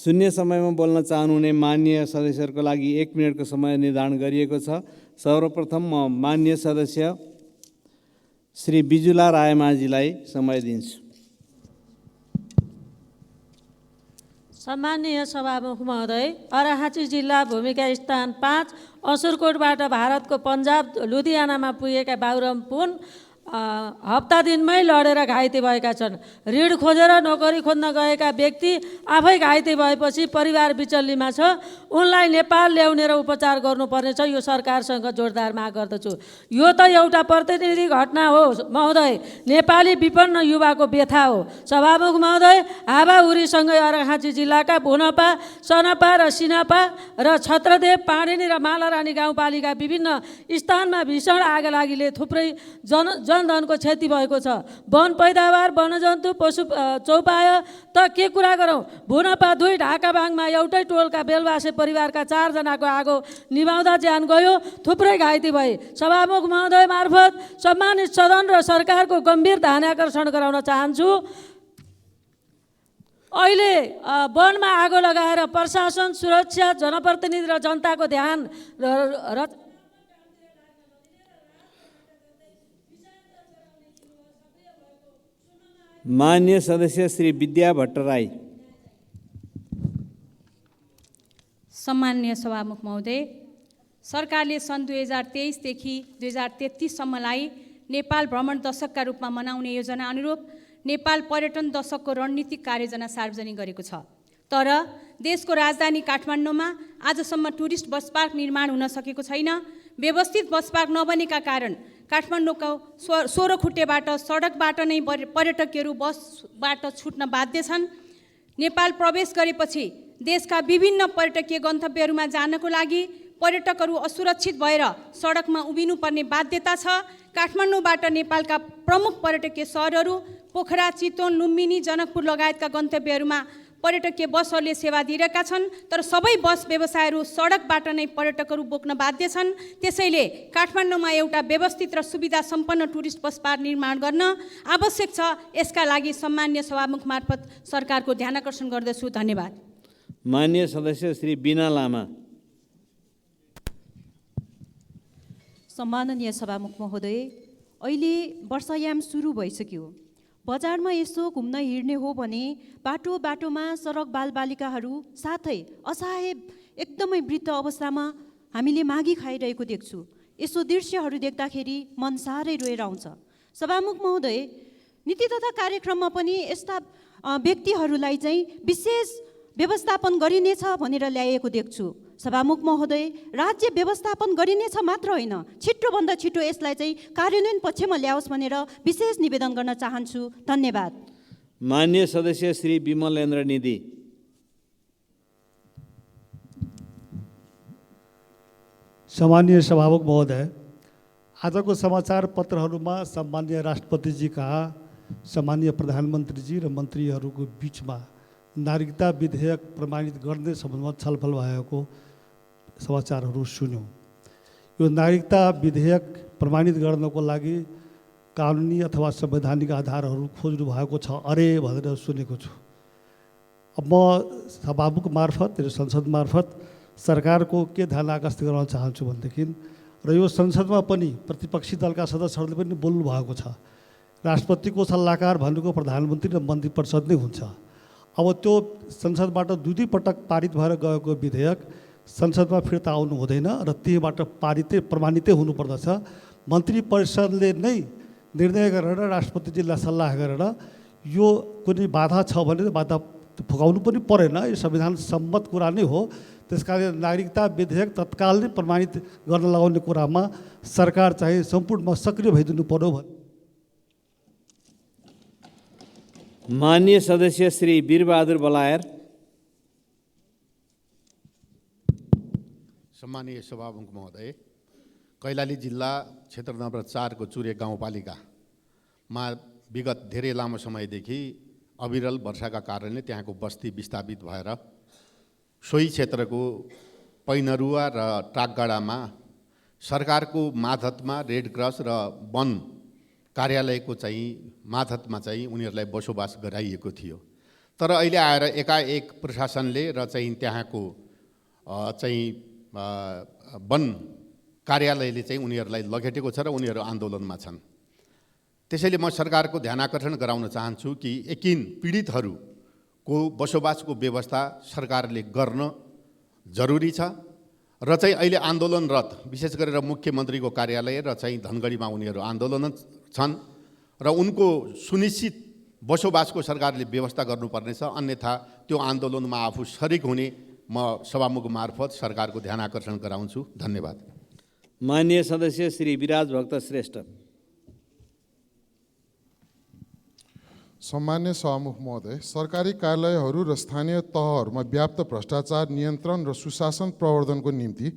शून्य समयमा बोल्न चाहनुहुने माननीय सदस्यहरूको लागि 1 मिनेटको समय निर्धारण गरिएको छ। सर्वप्रथम म माननीय सदस्य श्री बिजुला रायमाझीलाई समय दिन्छु। सम्माननीय सभामुख महोदय, अर्राखाँची जिल्ला भूमिका स्थान 5 असुरकोटबाट भारतको पन्जाब लुधियानामा पुगेका बाबुराम पुन हप्ता दिनमै लडेर घाइते भएका छन्। ऋण खोजेर नोकरी खोज्न गएका व्यक्ति आफै घाइते भएपछि परिवार बिचल्लीमा छ। उनलाई नेपाल ल्याउने र उपचार गर्नुपर्नेछ। यो सरकारसँग जोरदार माग गर्दछु। यो त एउटा प्रतिनिधि घटना हो महोदय, नेपाली विपन्न युवाको व्यथा हो। सभामुख महोदय, हावाहुरीसँगै अर्राखाँची जिल्लाका भुनपा, सनपा र सिनपा र छत्रदेव, पाणिनी र मालारानी गाउँपालिका विभिन्न स्थानमा भीषण आगलागीले थुप्रै जनधनको क्षति भएको छ। वन पैदावार, वनजन्तु, पशु चौपाय त के कुरा गरौँ। भुनपा 2 ढाकाबाङमा एउटै टोलका बेलबासे परिवारका 4 जनाको आगो निभाउँदा ज्यान गयो, थुप्रै घाइते भए। सभामुख महोदय मार्फत सम्मानित सदन र सरकारको गम्भीर ध्यानाकर्षण गराउन चाहन्छु। अहिले वनमा आगो लगाएर प्रशासन, सुरक्षा, जनप्रतिनिधि र जनताको ध्यान माननीय सदस्य श्री विद्या भट्टराई। सम्माननीय सभामुख महोदय, सरकारले सन् 2023 देखि 2033 सम्मलाई नेपाल भ्रमण दशकका रूपमा मनाउने योजना अनुरूप नेपाल पर्यटन दशकको रणनीतिक कार्ययोजना सार्वजनिक गरेको छ। तर देशको राजधानी काठमाडौँमा आजसम्म टुरिस्ट बस पार्क निर्माण हुन सकेको छैन। व्यवस्थित बस पार्क नबनेका कारण काठमाडौँको 16 खुट्टेबाट सडकबाट नै पर्यटकहरू बसबाट छुट्न बाध्य छन्। नेपाल प्रवेश गरेपछि देशका विभिन्न पर्यटकीय गन्तव्यहरूमा जानको लागि पर्यटकहरू असुरक्षित भएर सडकमा उभिनुपर्ने बाध्यता छ। काठमाडौँबाट नेपालका प्रमुख पर्यटकीय सहरहरू पोखरा, चितवन, लुम्बिनी, जनकपुर लगायतका गन्तव्यहरूमा पर्यटकीय बसहरूले सेवा दिइरहेका छन्। तर सबै बस व्यवसायहरू सडकबाट नै पर्यटकहरू बोक्न बाध्य छन्। त्यसैले काठमाडौँमा एउटा व्यवस्थित र सुविधा सम्पन्न टुरिस्ट बस पार्क निर्माण गर्न आवश्यक छ। यसका लागि सम्माननीय सभामुख मार्फत सरकारको ध्यानाकर्षण गर्दछु। धन्यवाद। माननीय सदस्य श्री बिना लामा। सम्माननीय सभामुख महोदय, अहिले वर्षायाम सुरु भइसक्यो। बजारमा यसो घुम्न हिँड्ने हो भने बाटो बाटोमा सडक बालबालिकाहरू साथै असहाय एकदमै वृद्ध अवस्थामा हामीले मागी खाइरहेको देख्छु। यसो दृश्यहरू देख्दाखेरि मन साह्रै रोएर आउँछ। सभामुख महोदय, नीति तथा कार्यक्रममा पनि यस्ता व्यक्तिहरूलाई चाहिँ विशेष व्यवस्थापन गरिनेछ भनेर ल्याएको देख्छु। सभामुख महोदय, राज्य व्यवस्थापन गरिनेछ मात्र होइन, छिटोभन्दा छिटो यसलाई चाहिँ कार्यान्वयन पक्षमा ल्याओस् भनेर विशेष निवेदन गर्न चाहन्छु। धन्यवाद। माननीय सदस्य श्री विमलेन्द्र निधि। सम्माननीय सभामुख महोदय, आजको समाचार पत्रहरूमा सम्माननीय राष्ट्रपतिजीका, सम्माननीय प्रधानमन्त्रीजी र मन्त्रीहरूको बिचमा नागरिकता विधेयक प्रमाणित गर्ने सम्बन्धमा छलफल भएको समाचारहरू सुन्यौँ। यो नागरिकता विधेयक प्रमाणित गर्नको लागि कानुनी अथवा संवैधानिक आधारहरू खोज्नु भएको छ अरे भनेर सुनेको छु। अब म सभामुख मार्फत र संसद मार्फत सरकारको के ध्यान आकर्षित गर्न चाहन्छु भनेदेखि, र यो संसदमा पनि प्रतिपक्षी दलका सदस्यहरूले पनि बोल्नु भएको छ, राष्ट्रपतिको सल्लाहकार भनेको प्रधानमन्त्री र मन्त्री परिषद नै हुन्छ। अब त्यो संसदबाट 2 पटक पारित भएर गएको विधेयक संसदमा फिर्ता आउनु हुँदैन र त्यहीबाट प्रमाणितै हुनुपर्दछ। मन्त्री परिषदले नै निर्णय गरेर राष्ट्रपतिजीलाई सल्लाह गरेर यो कुनै बाधा छ भने बाधा फुकाउनु पनि परेन। यो संविधान सम्मत कुरा नै हो। त्यसकारण नागरिकता विधेयक तत्काल नै प्रमाणित गर्न लगाउने कुरामा सरकार चाहिँ सम्पूर्णमा सक्रिय भइदिनु पर्यो। माननीय सदस्य श्री वीरबहादुर बलायर। सम्मानीय सभामुख महोदय, कैलाली जिल्ला क्षेत्र नम्बर 4 को चुरे गाउँपालिकामा विगत धेरै लामो समयदेखि अविरल वर्षाका कारणले त्यहाँको बस्ती विस्थापित भएर सोही क्षेत्रको पैनरुवा र टाकगाडामा सरकारको मातहतमा रेड क्रस र वन कार्यालयको चाहिँ मातहतमा चाहिँ उनीहरूलाई बसोबास गराइएको थियो। तर अहिले आएर एकाएक प्रशासनले र चाहिँ त्यहाँको चाहिँ वन कार्यालयले चाहिँ उनीहरूलाई लखेटेको छ र उनीहरू आन्दोलनमा छन्। त्यसैले म सरकारको ध्यान आकर्षण गराउन चाहन्छु कि यकिन पीडितहरूको बसोबासको व्यवस्था सरकारले गर्न जरुरी छ र चाहिँ अहिले आन्दोलनरत विशेष गरेर मुख्यमन्त्रीको कार्यालय र चाहिँ धनगढीमा उनीहरू आन्दोलन छन् र उनको सुनिश्चित बसोबासको सरकारले व्यवस्था गर्नुपर्नेछ, अन्यथा त्यो आन्दोलनमा आफू शरीक हुने म सभामुख मार्फत सरकारको ध्यान आकर्षण गराउँछु। धन्यवाद। माननीय सदस्य श्री विराज भक्त श्रेष्ठ। सम्मान्य सभामुख महोदय, सरकारी कार्यालयहरू र स्थानीय तहहरूमा व्याप्त भ्रष्टाचार नियन्त्रण र सुशासन प्रवर्धनको निम्ति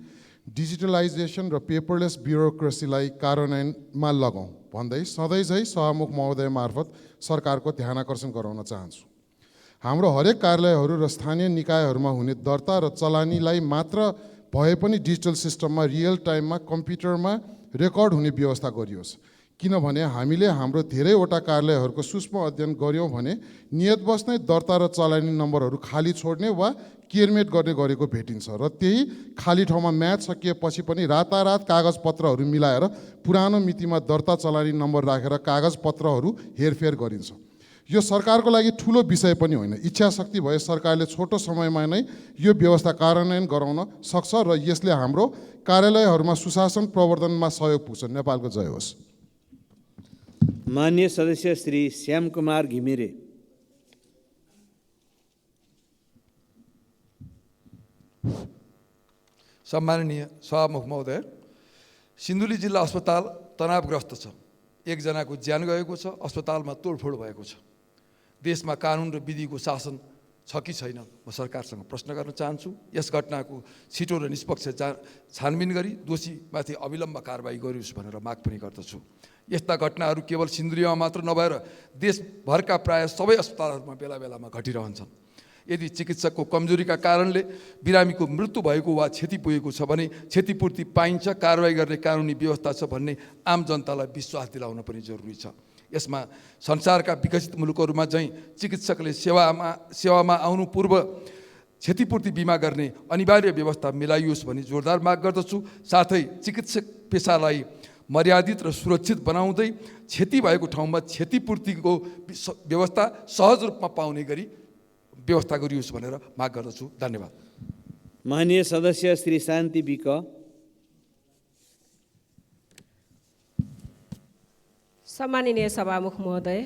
डिजिटलाइजेसन र पेपरलेस ब्युरोक्रेसीलाई कार्यान्वयनमा लगाउँ भन्दै सधैँझै सभामुख महोदय मार्फत सरकारको ध्यान आकर्षण गराउन चाहन्छु। हाम्रो हरेक कार्यालयहरू र स्थानीय निकायहरूमा हुने दर्ता र चलानीलाई मात्र भए पनि डिजिटल सिस्टममा रियल टाइममा कम्प्युटरमा रेकर्ड हुने व्यवस्था गरियोस्, किनभने हामीले हाम्रो धेरैवटा कार्यालयहरूको सूक्ष्म अध्ययन गऱ्यौँ भने नियतवश नै दर्ता र चलानी नम्बरहरू खाली छोड्ने वा केयरमेट गर्ने गरेको भेटिन्छ र त्यही खाली ठाउँमा म्याच सकिएपछि पनि रातारात कागजपत्रहरू मिलाएर पुरानो मितिमा दर्ता चलानी नम्बर राखेर कागजपत्रहरू हेरफेर गरिन्छ। यो सरकारको लागि ठुलो विषय पनि होइन। इच्छा शक्ति भए सरकारले छोटो समयमा नै यो व्यवस्था कार्यान्वयन गराउन सक्छ र यसले हाम्रो कार्यालयहरूमा सुशासन प्रवर्धनमा सहयोग पुग्छ। नेपालको जय होस्। माननीय सदस्य श्री श्याम कुमार घिमिरे। सम्माननीय सभामुख महोदय, सिन्धुली जिल्ला अस्पताल तनावग्रस्त छ। एकजनाको ज्यान गएको छ, अस्पतालमा तोडफोड भएको छ। देशमा कानुन र विधिको शासन छ कि छैन, म सरकारसँग प्रश्न गर्न चाहन्छु। यस घटनाको छिटो र निष्पक्ष छानबिन गरी दोषीमाथि अविलम्ब कारबाही गरियोस् भनेर माग पनि गर्दछु। यस्ता घटनाहरू केवल सिन्धुलीमा मात्र नभएर देशभरका प्राय सबै अस्पतालहरूमा बेला बेलामा घटिरहन्छन्। यदि चिकित्सकको कमजोरीका कारणले बिरामीको मृत्यु भएको वा क्षति पुगेको छ भने क्षतिपूर्ति पाइन्छ, कारबाही गर्ने कानुनी व्यवस्था छ भन्ने आम जनतालाई विश्वास दिलाउन पनि जरुरी छ। यसमा संसारका विकसित मुलुकहरूमा चाहिँ चिकित्सकले सेवामा आउनु पूर्व क्षतिपूर्ति बिमा गर्ने अनिवार्य व्यवस्था मिलाइयोस् भनी जोरदार माग गर्दछु। साथै चिकित्सक पेसालाई मर्यादित र सुरक्षित बनाउँदै क्षति भएको ठाउँमा क्षतिपूर्तिको व्यवस्था सहज रूपमा पाउने गरी व्यवस्था गरियोस् भनेर माग गर्दछु। धन्यवाद। माननीय सदस्य श्री शान्ति विक। सम्माननीय सभामुख महोदय,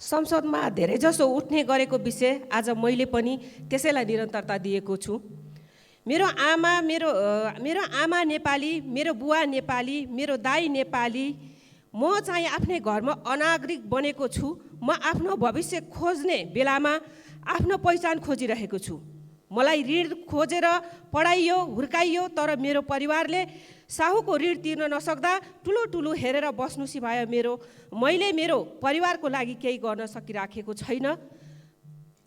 संसदमा धेरैजसो उठ्ने गरेको विषय आज मैले पनि त्यसैलाई निरन्तरता दिएको छु। मेरो आमा नेपाली, मेरो बुवा नेपाली, मेरो दाइ नेपाली, म चाहिँ आफ्नै घरमा अनागरिक बनेको छु। म आफ्नो भविष्य खोज्ने बेलामा आफ्नो पहिचान खोजिरहेको छु। मलाई ऋण खोजेर पढाइयो, हुर्काइयो, तर मेरो परिवारले साहुको ऋण तिर्न नसक्दा ठुलो हेरेर बस्नु सिवाय मैले मेरो परिवारको लागि केही गर्न सकिराखेको छैन।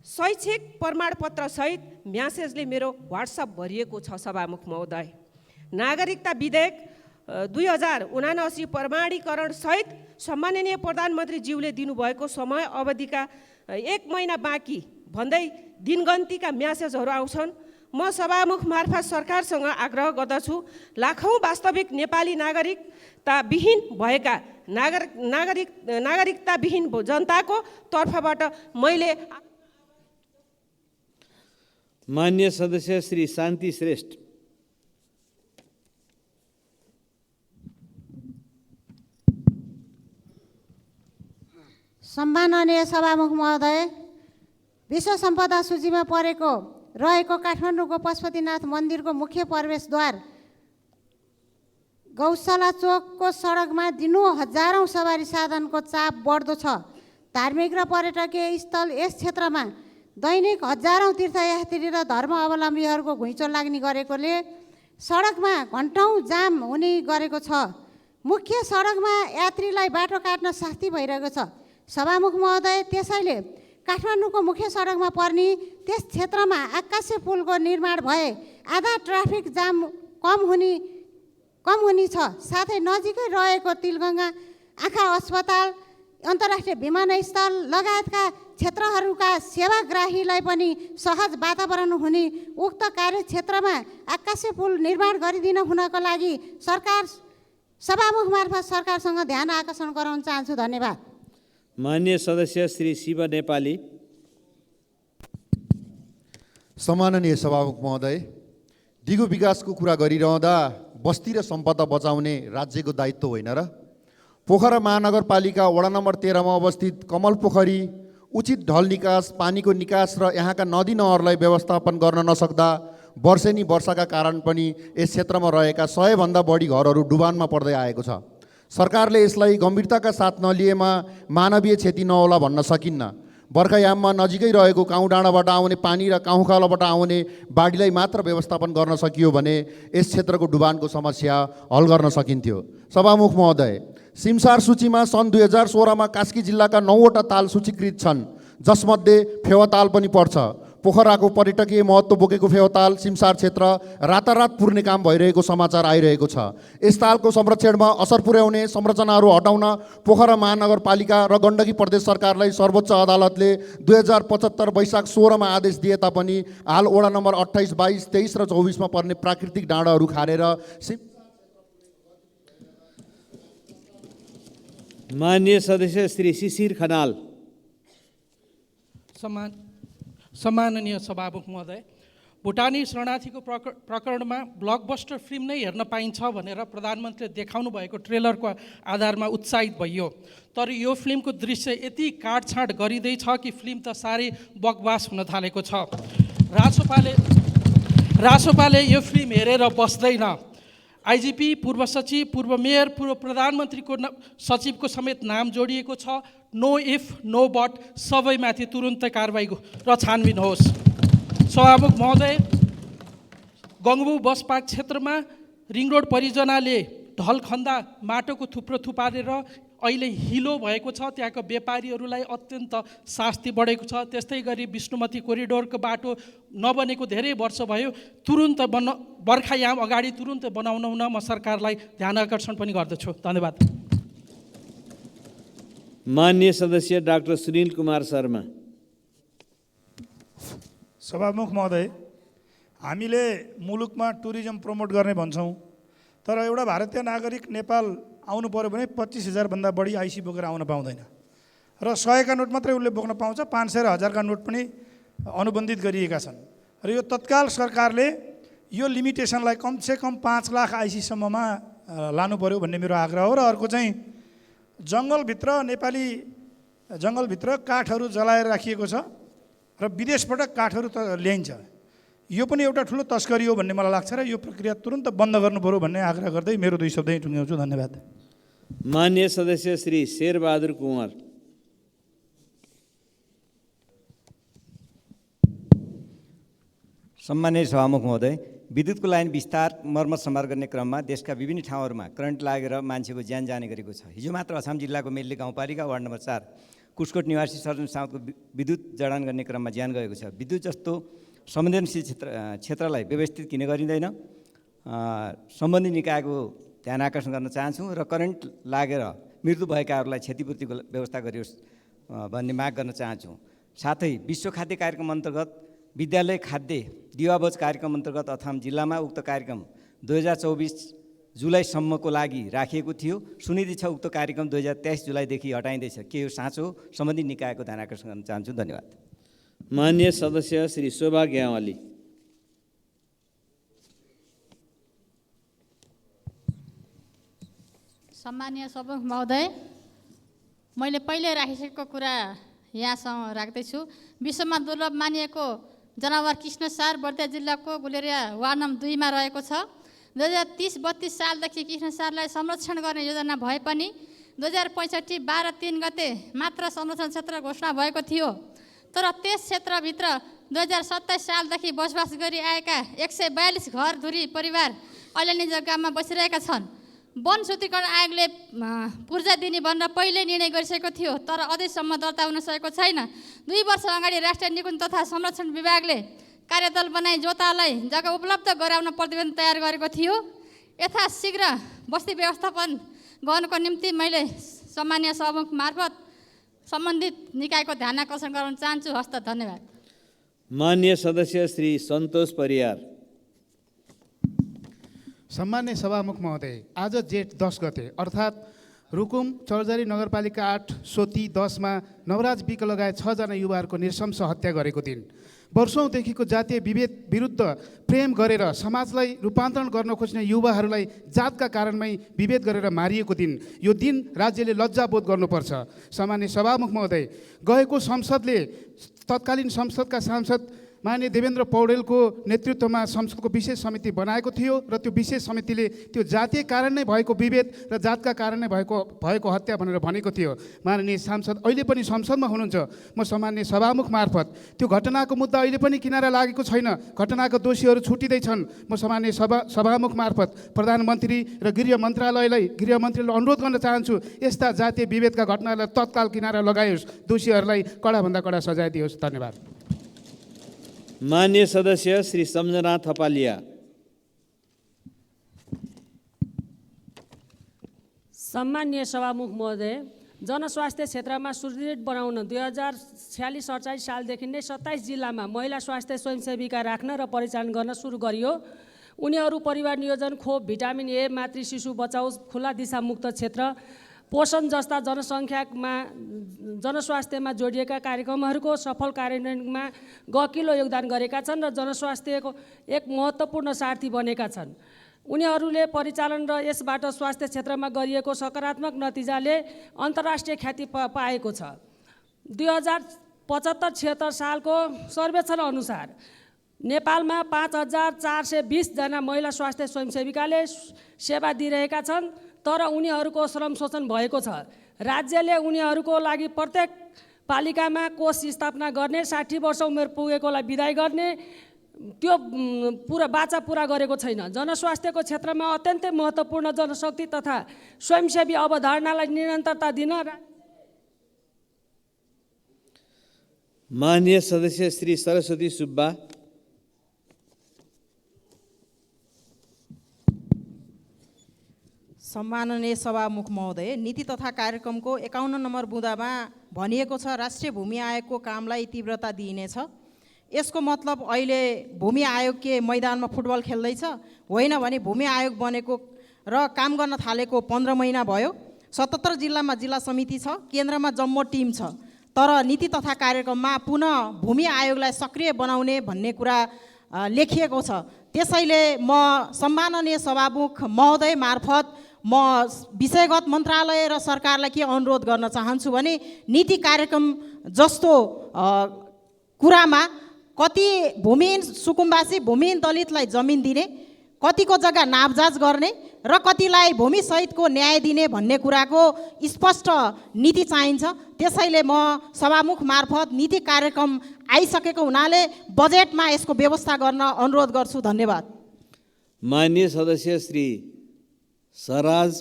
शैक्षिक प्रमाणपत्र सहित म्यासेजले मेरो व्हाट्सएप भरिएको छ। सभामुख महोदय, नागरिकता विधेयक 2079 प्रमाणीकरण सहित सम्माननीय प्रधानमन्त्रीज्यूले दिनुभएको समय अवधिका 1 महिना बाँकी भन्दै दिनगन्तीका म्यासेजहरू आउँछन्। म सभामुख मार्फत सरकारसँग आग्रह गर्दछु, लाखौँ वास्तविक नेपाली नागरिकताविहीन भएका नागरिकताविहीन जनताको तर्फबाट मैले। माननीय सदस्य श्री शान्ति श्रेष्ठ। सम्माननीय सभामुख महोदय, विश्व सम्पदा सूचीमा रहेको काठमाडौँको पशुपतिनाथ मन्दिरको मुख्य प्रवेशद्वार गौशाला चोकको सडकमा दिनु हजारौँ सवारी साधनको चाप बढ्दो छ। धार्मिक र पर्यटकीय स्थल यस क्षेत्रमा दैनिक हजारौँ तीर्थयात्री र धर्म अवलम्बीहरूको घुइँचो लाग्ने गरेकोले सडकमा घन्टौँ जाम हुने गरेको छ। मुख्य सडकमा यात्रीलाई बाटो काट्न शास्ति भइरहेको छ। सभामुख महोदय, त्यसैले काठमाडौँको मुख्य सडकमा पर्ने त्यस क्षेत्रमा आकाशे पुलको निर्माण भए आधा ट्राफिक जाम कम हुने छ। साथै नजिकै रहेको तिलगङ्गा आँखा अस्पताल अन्तर्राष्ट्रिय विमानस्थल लगायतका क्षेत्रहरूका सेवाग्राहीलाई पनि सहज वातावरण हुने उक्त कार्यक्षेत्रमा आकाशे पुल निर्माण गरिदिन हुनको लागि सरकार सभामुख मार्फत सरकारसँग ध्यान आकर्षण गराउन चाहन्छु। धन्यवाद। मान्य सदस्य श्री शिव नेपाली। सम्माननीय सभामुख महोदय, दिगो विकासको कुरा गरिरहँदा बस्ती र सम्पदा बचाउने राज्यको दायित्व होइन र? पोखरा महानगरपालिका वडा नम्बर 13 मा अवस्थित कमल पोखरी उचित ढल निकास, पानीको निकास र यहाँका नदी नहरलाई व्यवस्थापन गर्न नसक्दा वर्षेनी वर्षाका कारण पनि यस क्षेत्रमा रहेका 100 भन्दा बढी घरहरू डुबानमा पर्दै आएको छ। सरकारले यसलाई गम्भीरताका साथ नलिएमा मानवीय क्षति नहोला भन्न सकिन्न। बर्खायाममा नजिकै रहेको काउँ डाँडाबाट आउने पानी र काउँ खालोबाट आउने बाढीलाई मात्र व्यवस्थापन गर्न सकियो भने यस क्षेत्रको डुबानको समस्या हल गर्न सकिन्थ्यो। सभामुख महोदय, सिमसार सूचीमा सन् 2016 मा कास्की जिल्लाका 9वटा ताल सूचीकृत छन्, जसमध्ये फेवाताल पनि पर्छ। पोखराको पर्यटकीय महत्त्व बोकेको फेवाताल सिमसार क्षेत्र रातारात पुर्ने काम भइरहेको समाचार आइरहेको छ। यस तालको संरक्षणमा असर पुर्याउने संरचनाहरू हटाउन पोखरा महानगरपालिका र गण्डकी प्रदेश सरकारलाई सर्वोच्च अदालतले 2075 वैशाख 16 मा आदेश दिए तापनि हाल वडा नम्बर 28, 22, 23 र 24 मा पर्ने प्राकृतिक डाँडाहरू खारेर मान्य सदस्य श्री शिशिर खनाल। सम्माननीय सभामुख महोदय, भुटानी शरणार्थीको प्रकरणमा ब्लकबस्टर फिल्म नै हेर्न पाइन्छ भनेर प्रधानमन्त्रीले देखाउनु भएको ट्रेलरको आधारमा उत्साहित भइयो, तर यो फिल्मको दृश्य यति काटछाँट गरिँदैछ कि फिल्म त साह्रै बकवास हुन थालेको छ। रासोपाले यो फिल्म हेरेर बस्दैन। आइजिपी, पूर्व सचिव, पूर्व मेयर, पूर्व प्रधानमन्त्रीको सचिवको समेत नाम जोडिएको छ। नो इफ नो बट, सबैमाथि तुरुन्तै कारबाही र छानबिन होस्। सभामुख महोदय, गङ्गबु बस पार्क क्षेत्रमा रिङ रोड परियोजनाले ढल खन्दा माटोको थुप्रो थुपारेर अहिले हिलो भएको छ। त्यहाँको व्यापारीहरूलाई अत्यन्त शास्ति बढेको छ। त्यस्तै गरी विष्णुमती कोरिडोरको बाटो नबनेको धेरै वर्ष भयो। तुरुन्त बर्खायाम अगाडि तुरुन्त बनाउन हुन म सरकारलाई ध्यान आकर्षण पनि गर्दछु। धन्यवाद। मान्य सदस्य डाक्टर सुनिल कुमार शर्मा। सभामुख महोदय, हामीले मुलुकमा टुरिज्म प्रमोट गर्ने भन्छौँ, तर एउटा भारतीय नागरिक नेपाल आउनु पर्यो भने 25,000 भन्दा बढी आइसी बोकेर आउन पाउँदैन र 100 का नोट मात्रै उसले बोक्न पाउँछ। 500 र 1000 का नोट पनि अनुबन्धित गरिएका छन् र यो तत्काल सरकारले यो लिमिटेसनलाई कमसेकम 5 लाख आइसीसम्ममा लानु पर्यो भन्ने मेरो आग्रह हो। र अर्को चाहिँ जङ्गलभित्र नेपाली जङ्गलभित्र काठहरू जलाएर राखिएको छ र विदेशबाट काठहरू ल्याइन्छ। यो पनि एउटा ठुलो तस्करी हो भन्ने मलाई लाग्छ र यो प्रक्रिया तुरुन्त बन्द गर्नु पर्यो भन्ने आग्रह गर्दै मेरो 2 शब्द यहीँ टुङ्ग्याउँछु। धन्यवाद। मान्य सदस्य श्री शेरबहादुर कुँवर। सम्माननीय सभामुख महोदय, विद्युतको लाइन विस्तार मर्मत सम्भार गर्ने क्रममा देशका विभिन्न ठाउँहरूमा करेन्ट लागेर मान्छेको ज्यान जाने गरेको छ। हिजो मात्र अछाम जिल्लाको मेल्ली गाउँपालिका वार्ड नम्बर 4 कुसकोट निवासी सर्जन साउदको विद्युत जडान गर्ने क्रममा ज्यान गएको छ। विद्युत जस्तो संवेदनशील क्षेत्रलाई व्यवस्थित किन गरिँदैन? सम्बन्धित निकायको ध्यान आकर्षण गर्न चाहन्छु र करेन्ट लागेर मृत्यु भएकाहरूलाई क्षतिपूर्तिको व्यवस्था गरियोस् भन्ने माग गर्न चाहन्छु। साथै विश्व खाद्य कार्यक्रम अन्तर्गत विद्यालय खाद्य दिवाभोज कार्यक्रम अन्तर्गत अछाम जिल्लामा उक्त कार्यक्रम 2024 जुलाईसम्मको लागि राखिएको थियो। सुनिँदै छ उक्त कार्यक्रम 2023 जुलाईदेखि हटाइँदैछ। के यो साँचो? सम्बन्धित निकायको ध्यान आकर्षण गर्न चाहन्छु। धन्यवाद। मान्य सदस्य श्री शोभा ग्यावाली। सम्मानीय सभामुख महोदय, मैले पहिले राखिसकेको कुरा यहाँसँग राख्दैछु। विश्वमा दुर्लभ मानिएको जनावर कृष्णसार बर्दिया जिल्लाको गुलेरिया वार्ड नम्बर 2 मा रहेको छ। 2030-32 सालदेखि कृष्णसारलाई संरक्षण गर्ने योजना भए पनि 2065 12/3 गते मात्र संरक्षण क्षेत्र घोषणा भएको थियो। तर त्यस क्षेत्रभित्र 2027 सालदेखि बसोबास गरी आएका 142 घरधुरी परिवार अहिले नै जग्गामा बसिरहेका छन्। वन शुद्धिकरण आयोगले पूर्जा दिने भनेर पहिले निर्णय गरिसकेको थियो, तर अझैसम्म दर्ता हुन सकेको छैन। 2 वर्ष अगाडि राष्ट्रिय निकुञ्ज तथा संरक्षण विभागले कार्यदल बनाई जोतालाई जग्गा उपलब्ध गराउन प्रतिवेदन तयार गरेको थियो। यथाशीघ्र बस्ती व्यवस्थापन गर्नको निम्ति मैले सम्मानीय सभामुख मार्फत सम्बन्धित निकायको ध्यान आकर्षण गराउन चाहन्छु। हस्त, धन्यवाद। मान्य सदस्य श्री सन्तोष परियार। सम्मान्य सभामुख महोदय, आज जेठ 10 गते अर्थात् रुकुम चौरजारी नगरपालिका 8 सोती 10 मा नवराज विक लगायत 6 जना युवाहरूको नृशंस हत्या गरेको दिन, वर्षौँदेखिको जातीय विभेद विरुद्ध प्रेम गरेर समाजलाई रूपान्तरण गर्न खोज्ने युवाहरूलाई जातका कारणमै विभेद गरेर मारिएको दिन, यो दिन राज्यले लज्जाबोध गर्नुपर्छ। सामान्य सभामुख महोदय, गएको संसदले तत्कालीन संसदका सांसद माननीय देवेन्द्र पौडेलको नेतृत्वमा संसदको विशेष समिति बनाएको थियो र त्यो विशेष समितिले त्यो जातीय कारण नै भएको विभेद र जातका कारण नै भएको हत्या भनेर भनेको थियो। माननीय सांसद अहिले पनि संसदमा हुनुहुन्छ। म सामान्य सभामुख मार्फत त्यो घटनाको मुद्दा अहिले पनि किनारा लागेको छैन, घटनाका दोषीहरू छुटिँदैछन्। म सामान्य सभामुख मार्फत प्रधानमन्त्री र गृहमन्त्रीले अनुरोध गर्न चाहन्छु, यस्ता जातीय विभेदका घटनालाई तत्काल किनारा लगाइयोस्, दोषीहरूलाई कडाभन्दा कडा सजाय दियोस्। धन्यवाद। मान्य सदस्य श्री सम्झना थपालिया। सम्मान्य सभामुख महोदय, जनस्वास्थ्य क्षेत्रमा सुदृढ बनाउन 2046-47 सालदेखि नै 27 जिल्लामा महिला स्वास्थ्य स्वयंसेविका राख्न र परिचालन गर्न सुरु गरियो। उनीहरू परिवार नियोजन, खोप, भिटामिन ए, मातृ शिशु बचाउ, खुला दिशामुक्त क्षेत्र, पोषण जस्ता जनस्वास्थ्यमा जोडिएका कार्यक्रमहरूको सफल कार्यान्वयनमा गकिलो योगदान गरेका छन् र जनस्वास्थ्यको एक महत्त्वपूर्ण सारथी बनेका छन्। उनीहरूले परिचालन र यसबाट स्वास्थ्य क्षेत्रमा गरिएको सकारात्मक नतिजाले अन्तर्राष्ट्रिय ख्याति पाएको छ। 2075-76 सालको सर्वेक्षण अनुसार नेपालमा 5420 जना महिला स्वास्थ्य स्वयंसेविकाले सेवा दिइरहेका छन्, तर उनीहरूको श्रम शोषण भएको छ। राज्यले उनीहरूको लागि प्रत्येक पालिकामा कोष स्थापना गर्ने, 60 वर्ष उमेर पुगेकोलाई बिदाई गर्ने त्यो बाचा पुरा गरेको छैन। जनस्वास्थ्यको क्षेत्रमा अत्यन्तै महत्त्वपूर्ण जनशक्ति तथा स्वयंसेवी अवधारणालाई निरन्तरता दिन। माननीय सदस्य श्री सरस्वती सुब्बा। सम्माननीय सभामुख महोदय, नीति तथा कार्यक्रमको 51 नम्बर बुँदामा भनिएको छ राष्ट्रिय भूमि आयोगको कामलाई तीव्रता दिइनेछ। यसको मतलब अहिले भूमि आयोग के मैदानमा फुटबल खेल्दैछ? होइन भने भूमि आयोग बनेको र काम गर्न थालेको 15 महिना भयो। 77 जिल्लामा जिल्ला समिति छ, केन्द्रमा जम्मो टिम छ, तर नीति तथा कार्यक्रममा पुनः भूमि आयोगलाई सक्रिय बनाउने भन्ने कुरा लेखिएको छ। त्यसैले म सम्माननीय सभामुख महोदय मार्फत म विषयगत मन्त्रालय र सरकारलाई के अनुरोध गर्न चाहन्छु भने नीति कार्यक्रम जस्तो कुरामा कति भूमिहीन सुकुम्बासी, भूमिहीन दलितलाई जमिन दिने, कतिको जग्गा नापजाँच गर्ने र कतिलाई भूमि सहितको न्याय दिने भन्ने कुराको स्पष्ट नीति चाहिन्छ। त्यसैले म सभामुख मार्फत नीति कार्यक्रम आइसकेको हुनाले बजेटमा यसको व्यवस्था गर्न अनुरोध गर्छु। धन्यवाद। माननीय सदस्य श्री सराज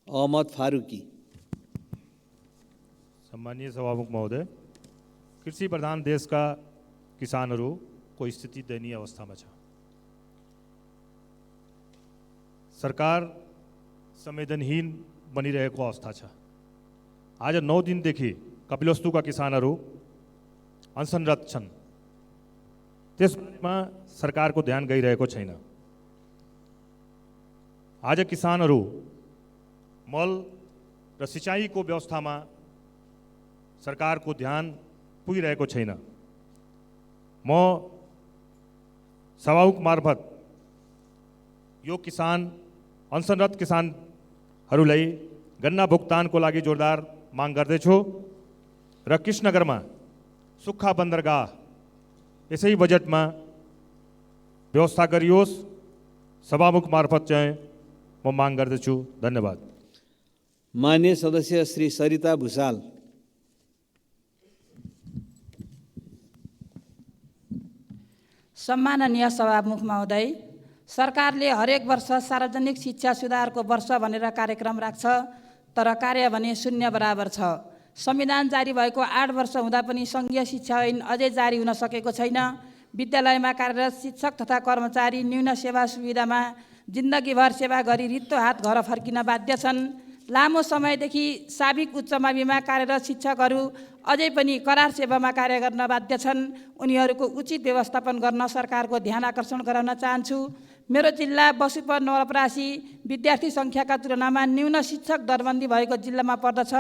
अहमद फारूकी। सम्मानीय सभामुख महोदय, कृषि प्रधान देशका किसानहरूको स्थिति दयनीय अवस्थामा छ। सरकार संवेदनहीन बनिरहेको अवस्था छ। आज 9 दिनदेखि कपिलवस्तुका किसानहरू अनसनरत छन्। त्यसमा सरकारको ध्यान गइरहेको छैन। आज किसानहरू मल र सिँचाइको व्यवस्थामा सरकारको ध्यान पुगिरहेको छैन। म सभामुख मार्फत यो अनसनरत किसानहरूलाई गन्ना भुक्तानको लागि जोरदार माग गर्दैछु र कृष्णनगरमा सुक्खा बन्दरगाह यसै बजेटमा व्यवस्था गरियोस्। सभामुख मार्फत चाहिँ म माग गर्दछु। धन्यवाद। माननीय सदस्य श्री सरिता भुसाल। सम्माननीय सभामुख महोदय, सरकारले हरेक वर्ष सार्वजनिक शिक्षा सुधारको वर्ष भनेर कार्यक्रम राख्छ, तर कार्य भने शून्य बराबर छ। संविधान जारी भएको 8 वर्ष हुँदा पनि सङ्घीय शिक्षा ऐन अझै जारी हुन सकेको छैन। विद्यालयमा कार्यरत शिक्षक तथा कर्मचारी न्यून सेवा सुविधामा जिन्दगीभर सेवा गरी रित्तो हात घर फर्किन बाध्य छन्। लामो समयदेखि साबिक उच्च माविमा कार्यरत शिक्षकहरू अझै पनि करार सेवामा कार्य गर्न बाध्य छन्। उनीहरूको उचित व्यवस्थापन गर्न सरकारको ध्यान आकर्षण गराउन चाहन्छु। मेरो जिल्ला बसुपर नवलपरासी विद्यार्थी सङ्ख्याका तुलनामा न्यून शिक्षक दरबन्दी भएको जिल्लामा पर्दछ।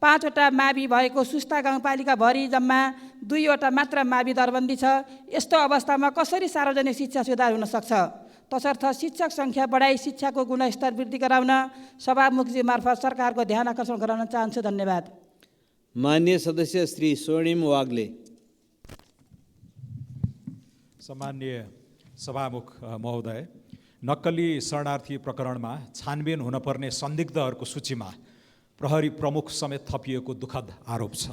5वटा मावि भएको सुस्ता गाउँपालिकाभरि जम्मा 2वटा मात्र मावि दरबन्दी छ। यस्तो अवस्थामा कसरी सार्वजनिक शिक्षा सुधार हुन सक्छ? तसर्थ शिक्षक सङ्ख्या बढाई शिक्षाको गुणस्तर वृद्धि गराउन सभामुखजी मार्फत सरकारको ध्यान आकर्षण गराउन चाहन्छु। धन्यवाद। मान्य सदस्य श्री स्वर्णिम वाग्ले। सम्माननीय सभामुख महोदय, नक्कली शरणार्थी प्रकरणमा छानबिन हुनपर्ने संदिग्धहरूको सूचीमा प्रहरी प्रमुख समेत थपिएको दुःखद आरोप छ।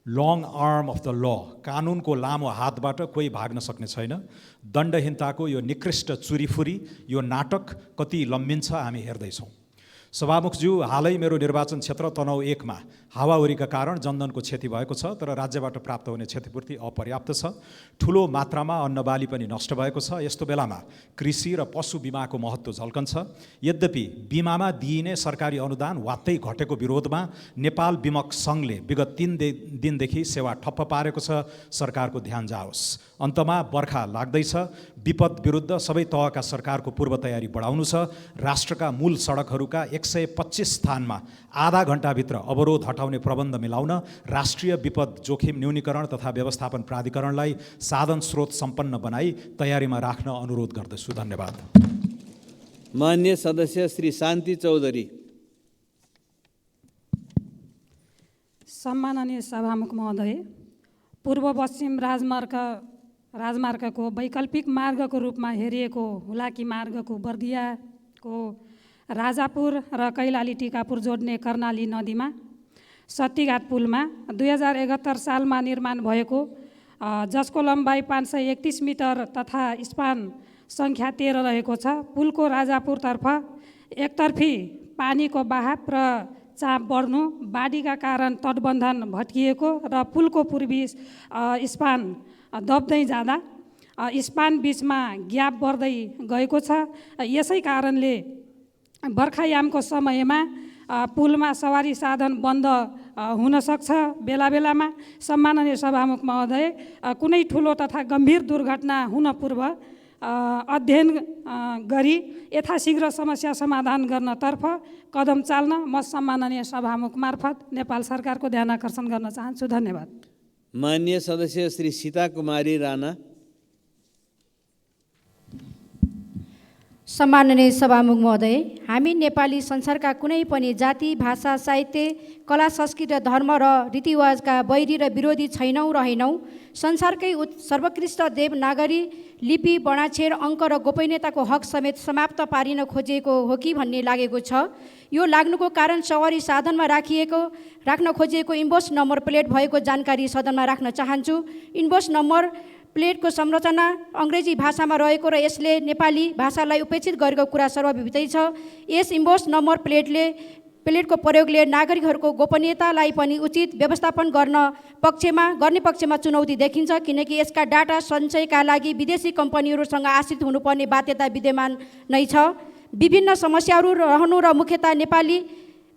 Long arm of the law, कानुनको लामो हातबाट कोही भाग्न सक्ने छैन। दण्डहीनताको यो निकृष्ट चुरीफुरी, यो नाटक कति लम्बिन्छ हामी हेर्दैछौँ। सभामुखज्यू, हालै मेरो निर्वाचन क्षेत्र तनहुँ 1मा हावाहुरीका कारण जनधनको क्षति भएको छ, तर राज्यबाट प्राप्त हुने क्षतिपूर्ति अपर्याप्त छ। ठुलो मात्रामा अन्नबाली पनि नष्ट भएको छ। यस्तो बेलामा कृषि र पशु बिमाको महत्त्व झल्कन्छ। यद्यपि बिमामा दिइने सरकारी अनुदान वात्तै घटेको विरोधमा नेपाल बिमक सङ्घले विगत 3 दिनदेखि सेवा ठप्प पारेको छ। सरकारको ध्यान जाओस्। अन्तमा बर्खा लाग्दैछ। विपद विरुद्ध सबै तहका सरकारको पूर्व तयारी बढाउनु छ। राष्ट्रका मूल सडकहरूका 125 स्थानमा आधा घण्टाभित्र अवरोध हटाउने प्रबन्ध मिलाउन राष्ट्रिय विपद जोखिम न्यूनीकरण तथा व्यवस्थापन प्राधिकरणलाई साधन स्रोत सम्पन्न बनाई तयारीमा राख्न अनुरोध गर्दछु। धन्यवाद। मान्य सदस्य श्री शान्ति चौधरी। सम्माननीय सभामुख महोदय, पूर्व पश्चिम राजमार्गको वैकल्पिक मार्गको रूपमा हेरिएको हुलाकी मार्गको बर्दियाको राजापुर र कैलाली टिकापुर जोड्ने कर्णाली नदीमा सत्तीघाट पुलमा 2071 सालमा निर्माण भएको, जसको लम्बाइ 531 मिटर तथा स्पान सङ्ख्या 13 रहेको छ। पुलको राजापुरतर्फ एकतर्फी पानीको बहाव र चाप बढ्नु, बाढीका कारण तटबन्धन भत्किएको र पुलको पूर्वी स्पान दब्दै जाँदा स्पान बिचमा ग्याप बढ्दै गएको छ। यसै कारणले बर्खायामको समयमा पुलमा सवारी साधन बन्द हुन सक्छ। बेला बेलामा सम्माननीय सभामुख महोदय, कुनै ठुलो तथा गम्भीर दुर्घटना हुन पूर्व अध्ययन गरी यथाशीघ्र समस्या समाधान गर्नतर्फ कदम चाल्न म सम्माननीय सभामुख मार्फत नेपाल सरकारको ध्यान आकर्षण गर्न चाहन्छु। धन्यवाद। मान्य सदस्य श्री सीता कुमारी राणा। सम्माननीय सभामुख महोदय, हामी नेपाली संसारका कुनै पनि जाति, भाषा, साहित्य, कला, संस्कृति र धर्म र रीतिरिवाजका बैरी र विरोधी छैनौँ रहेनौँ। संसारकै सर्वोत्कृष्ट देवनागरी लिपि, वर्णाक्षर, अङ्क र गोपनीयताको हक समेत समाप्त पारिन खोजिएको हो कि भन्ने लागेको छ। यो लाग्नुको कारण सवारी साधनमा राख्न खोजिएको इन्भोइस नम्बर प्लेट भएको जानकारी सदनमा राख्न चाहन्छु। इन्भोइस नम्बर प्लेटको संरचना अङ्ग्रेजी भाषामा रहेको र यसले नेपाली भाषालाई उपेक्षित गरेको कुरा सर्वविदितै छ। यस इन्भोइस नम्बर प्लेटको प्रयोगले नागरिकहरूको गोपनीयतालाई पनि उचित व्यवस्थापन गर्ने पक्षमा चुनौती देखिन्छ, किनकि यसका डाटा सञ्चयका लागि विदेशी कम्पनीहरूसँग आश्रित हुनुपर्ने बाध्यता विद्यमान नै छ। विभिन्न समस्याहरू रहनु र मुख्यतः नेपाली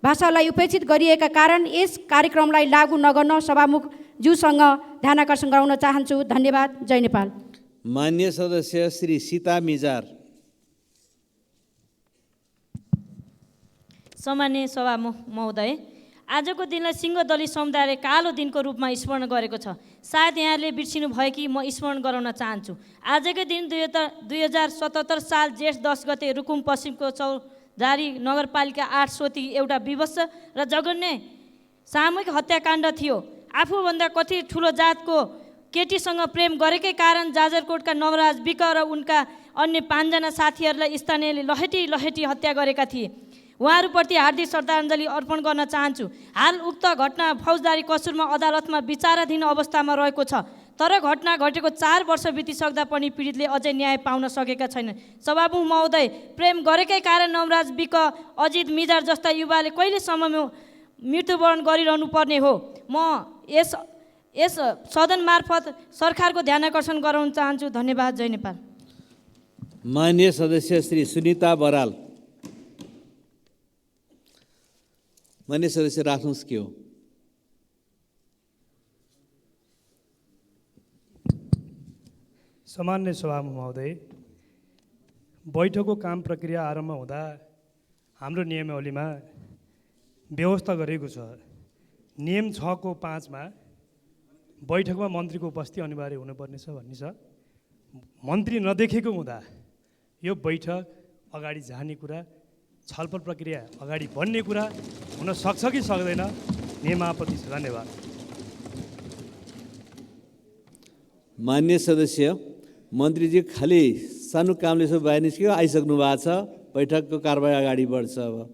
भाषालाई उपेक्षित गरिएका कारण यस कार्यक्रमलाई लागू नगर्न सभामुखज्यूसँग ध्यान आकर्षण गराउन चाहन्छु। धन्यवाद। जय नेपाल। मान्य सदस्य श्री सीता मिजार। सम्माननीय सभामुख महोदय, आजको दिनलाई सिंहदलित समुदायले कालो दिनको रूपमा स्मरण गरेको छ। सायद यहाँले बिर्सिनु भयो कि म स्मरण गराउन चाहन्छु। आजकै दिन 2077 साल जेठ 10 गते रुकुम पश्चिमको चौधारी नगरपालिका 8 सोती एउटा विवश र जघन्य सामूहिक हत्याकाण्ड थियो। आफूभन्दा कति ठुलो जातको केटीसँग प्रेम गरेकै कारण जाजरकोटका नवराज विक र उनका अन्य 5 जना साथीहरूलाई स्थानीयले लहेटी हत्या गरेका थिए। उहाँहरूप्रति हार्दिक श्रद्धाञ्जली अर्पण गर्न चाहन्छु। हाल उक्त घटना फौजदारी कसुरमा अदालतमा विचाराधीन अवस्थामा रहेको छ, तर घटना घटेको 4 वर्ष बितिसक्दा पनि पीडितले अझै न्याय पाउन सकेका छैनन्। सभामुख महोदय, प्रेम गरेकै कारण नवराज विक, अजित मिजार जस्ता युवाले कहिलेसम्म मृत्युवरण गरिरहनु पर्ने हो? म यस सदन मार्फत सरकारको ध्यान आकर्षण गराउन चाहन्छु। धन्यवाद। जय नेपाल। मान्य सदस्य श्री सुनिता बराल। मान्य सदस्य राख्नुहोस् के हो? सामान्य सभामुख महोदय, बैठकको काम प्रक्रिया आरम्भ हुँदा हाम्रो नियमावलीमा व्यवस्था गरेको छ। नियम 6:5 मा बैठकमा मन्त्रीको उपस्थिति अनिवार्य हुनुपर्ने छ भन्ने छ। मन्त्री नदेखेको हुँदा यो बैठक अगाडि जाने कुरा, छलफल प्रक्रिया अगाडि बढ्ने कुरा हुन सक्छ कि सक्दैन? नियमावली छ। धन्यवाद। मान्य सदस्य, मन्त्रीजी खालि सानो कामले यसो बाहिर निस्क्यो, आइसक्नु भएको छ। बैठकको कारबाही अगाडि बढ्छ। अब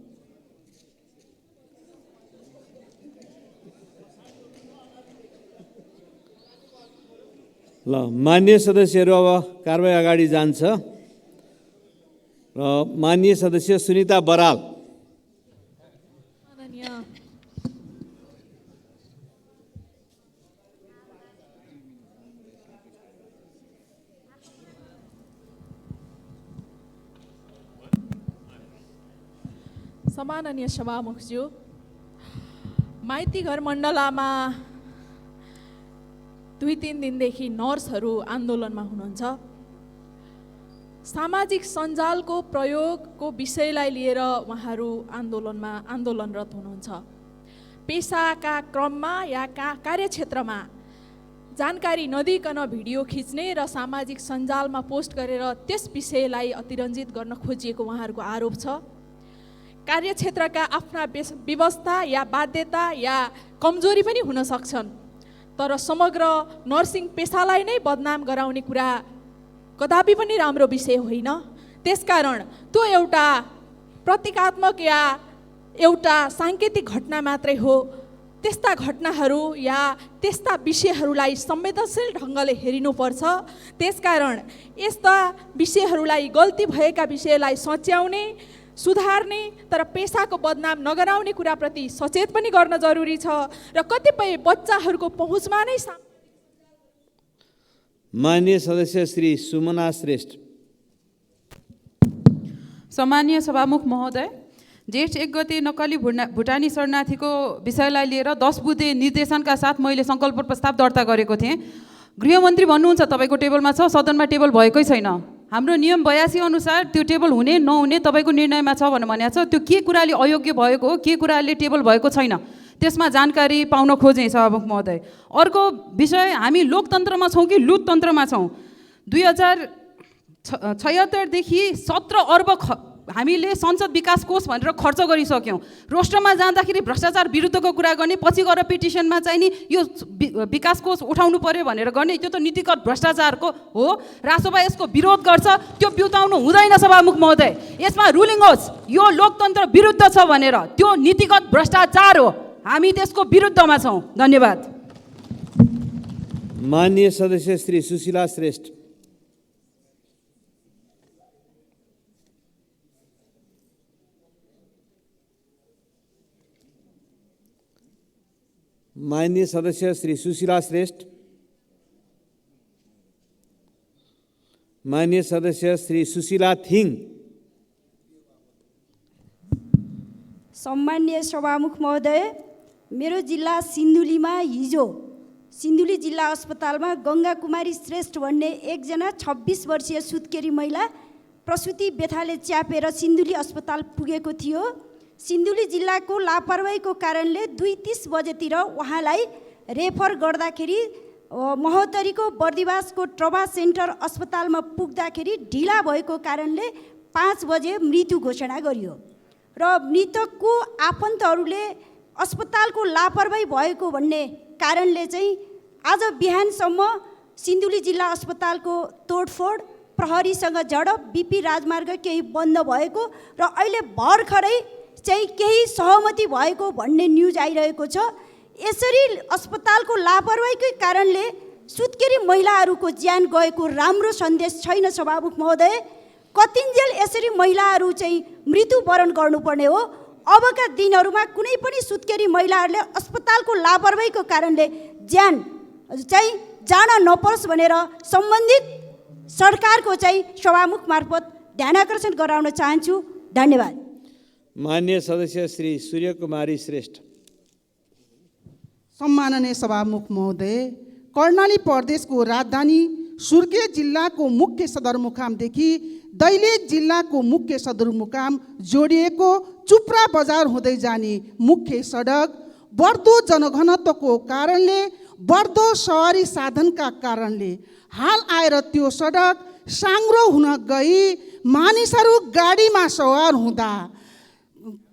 ल, मान्य सदस्यहरू, अब कारबाही अगाडि जान्छ। र माननीय सदस्य सुनिता बराल। सम्माननीय सभामुखज्यू, माइतीघर मण्डलामा 2-3 दिनदेखि नर्सहरू आन्दोलनमा हुनुहुन्छ। सामाजिक सञ्जालको प्रयोगको विषयलाई लिएर उहाँहरू आन्दोलनरत हुनुहुन्छ। पेसाका क्रममा या कार्यक्षेत्रमा जानकारी नदिकन भिडियो खिच्ने र सामाजिक सञ्जालमा पोस्ट गरेर त्यस विषयलाई अतिरञ्जित गर्न खोजिएको उहाँहरूको आरोप छ। कार्यक्षेत्रका आफ्ना व्यवस्था या बाध्यता या कमजोरी पनि हुन सक्छन्, तर समग्र नर्सिङ पेसालाई नै बदनाम गराउने कुरा कदापि पनि राम्रो विषय होइन। त्यसकारण त्यो एउटा प्रतीकात्मक या एउटा साङ्केतिक घटना मात्रै हो। त्यस्ता घटनाहरू या त्यस्ता विषयहरूलाई संवेदनशील ढङ्गले हेरिनुपर्छ। त्यसकारण यस्ता विषयहरूलाई, गल्ती भएका विषयलाई सच्याउने, सुधार्ने, तर पेसाको बदनाम नगराउने कुराप्रति सचेत पनि गर्न जरुरी छ। र कतिपय बच्चाहरूको पहुँचमा नै माननीय सदस्य श्री सुमना श्रेष्ठ। सम्मानीय सभामुख महोदय, जेठ 1 गते नक्कली भुटानी शरणार्थीको विषयलाई लिएर 10 बुँदे निर्देशनका साथ मैले सङ्कल्प प्रस्ताव दर्ता गरेको थिएँ। गृहमन्त्री भन्नुहुन्छ तपाईँको टेबलमा छ, सदनमा टेबल भएकै छैन। हाम्रो नियम 82 अनुसार त्यो टेबल हुने नहुने तपाईँको निर्णयमा छ भनेर भनेको छ। त्यो के कुराले अयोग्य भएको हो, के कुराले टेबल भएको छैन, त्यसमा जानकारी पाउन खोजेँ सभामुख महोदय। अर्को विषय, हामी लोकतन्त्रमा छौँ कि लुटतन्त्रमा छौँ? 2076 देखि 17 अर्ब हामीले संसद विकास कोष भनेर खर्च गरिसक्यौँ। रोस्टरमा जाँदाखेरि भ्रष्टाचार विरुद्धको कुरा गर्ने, पछि गएर पिटिसनमा चाहिँ नि यो विकास कोष उठाउनु पर्यो भनेर गर्ने, त्यो त नीतिगत भ्रष्टाचारको हो। रासोपा यसको विरोध गर्छ, त्यो बिउताउनु हुँदैन सभामुख महोदय। यसमा रुलिङ होस् यो लोकतन्त्र विरुद्ध छ भनेर, त्यो नीतिगत भ्रष्टाचार हो। हामी त्यसको विरुद्धमा छौँ। धन्यवाद। माननीय सदस्य श्री सुशीला श्रेष्ठ। माननीय सदस्य श्री सुशीला श्रेष्ठ। माननीय सदस्य श्री सुशीला थिङ। सम्मान्य सभामुख महोदय, मेरो जिल्ला सिन्धुलीमा हिजो सिन्धुली जिल्ला अस्पतालमा गङ्गा कुमारी श्रेष्ठ भन्ने एकजना 26 वर्षीय सुत्केरी महिला प्रसुति व्यथाले च्यापेर सिन्धुली अस्पताल पुगेको थियो। सिन्धुली जिल्लाको लापरवाहीको कारणले 2:30 बजेतिर उहाँलाई रेफर गर्दाखेरि महोत्तरीको बर्दिवासको ट्रमा सेन्टर अस्पतालमा पुग्दाखेरि ढिला भएको कारणले 5 बजे मृत्यु घोषणा गरियो र मृतकको आफन्तहरूले अस्पतालको लापरवाही भएको भन्ने कारणले चाहिँ आज बिहानसम्म सिन्धुली जिल्ला अस्पतालको तोडफोड, प्रहरीसँग झडप, बिपी राजमार्ग केही बन्द भएको र अहिले भर्खरै चाहिँ केही सहमति भएको भन्ने न्युज आइरहेको छ। यसरी अस्पतालको लापरवाहीकै कारणले सुत्केरी महिलाहरूको ज्यान गएको राम्रो सन्देश छैन सभामुख महोदय। कतिन्जेल यसरी महिलाहरू चाहिँ मृत्युवरण गर्नुपर्ने हो? अबका दिनहरूमा कुनै पनि सुत्केरी महिलाहरूले अस्पतालको लापरवाहीको कारणले ज्यान चाहिँ जान नपरोस् भनेर सम्बन्धित सरकारको चाहिँ सभामुख मार्फत ध्यानाकर्षण गराउन चाहन्छु। धन्यवाद। मान्य सदस्य श्री सूर्यकुमारी श्रेष्ठ। सम्माननीय सभामुख महोदय, कर्णाली प्रदेशको राजधानी सुर्खेत जिल्लाको मुख्य सदरमुकामदेखि दैलेख जिल्लाको मुख्य सदरमुकाम जोडिएको चुप्रा बजार हुँदै जाने मुख्य सडक बढ्दो जनघनत्वको कारणले, बढ्दो सवारी साधनका कारणले हाल आएर त्यो सडक साङ्ग्रो हुन गई मानिसहरू गाडीमा सवार हुँदा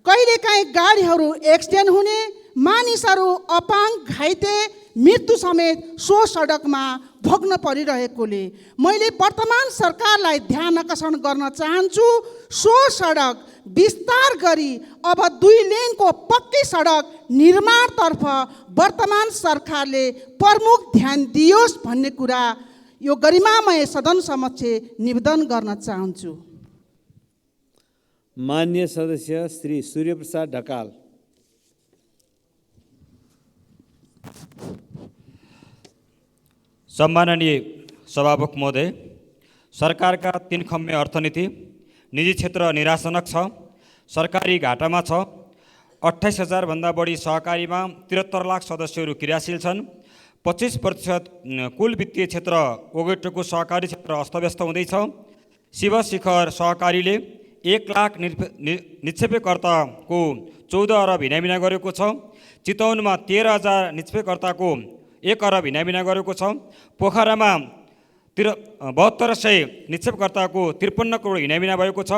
कहिलेकाहीँ गाडीहरू एक्सिडेन्ट हुने, मानिसहरू अपाङ्ग घाइते मृत्यु समेत सो सडकमा भोग्न परिरहेकोले मैले वर्तमान सरकारलाई ध्यान आकर्षण गर्न चाहन्छु। सो सडक विस्तार गरी अब 2 लेनको पक्की सडक निर्माणतर्फ वर्तमान सरकारले प्रमुख ध्यान दियोस् भन्ने कुरा यो गरिमामय सदन समक्ष निवेदन गर्न चाहन्छु। मान्य सदस्य श्री सूर्यप्रसाद ढकाल। सम्माननीय सभामुख महोदय, सरकारका 3 खम्मे अर्थनीति निजी क्षेत्र निराशनक छ, सरकारी घाटामा छ। 28,000 भन्दा बढी सहकारीमा 73 लाख सदस्यहरू क्रियाशील छन्। 25% कुल वित्तीय क्षेत्र ओगटेको सहकारी क्षेत्र अस्तव्यस्त हुँदैछ। शिव शिखर सहकारीले 1 लाख निक्षेपकर्ताको 14 अरब हिनाबिना गरेको छ। चितवनमा 13,000 निक्षेपकर्ताको 1 अरब हिनाबिना गरेको छ। पोखरामा 7200 निक्षेपकर्ताको 53 करोड हिनाबिना भएको छ।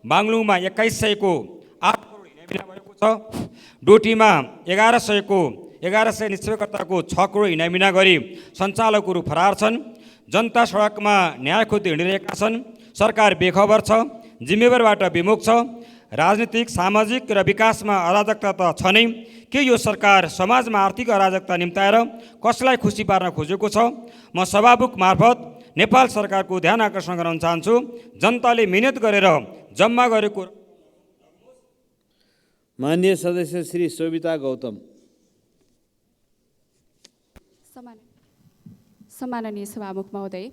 बाङ्लुङमा 2100 को 8 करोड हिनाबिना भएको छ। डोटीमा 1100 निक्षेपकर्ताको 6 करोड हिनाबिना गरी सञ्चालकहरू फरार छन्। जनता सडकमा न्याय खोज्दै हिँडिरहेका छन्। सरकार बेखबर छ, जिम्मेवारबाट विमुख छ। राजनीतिक, सामाजिक र विकासमा अराजकता त छ नै, के यो सरकार समाजमा आर्थिक अराजकता निम्ताएर कसलाई खुसी पार्न खोजेको छ? म सभामुख मार्फत नेपाल सरकारको ध्यान आकर्षण गराउन चाहन्छु। जनताले मिहिनेत गरेर जम्मा गरेको। मान्य सदस्य श्री शोभिता गौतम। सम्माननीय सभामुख महोदय,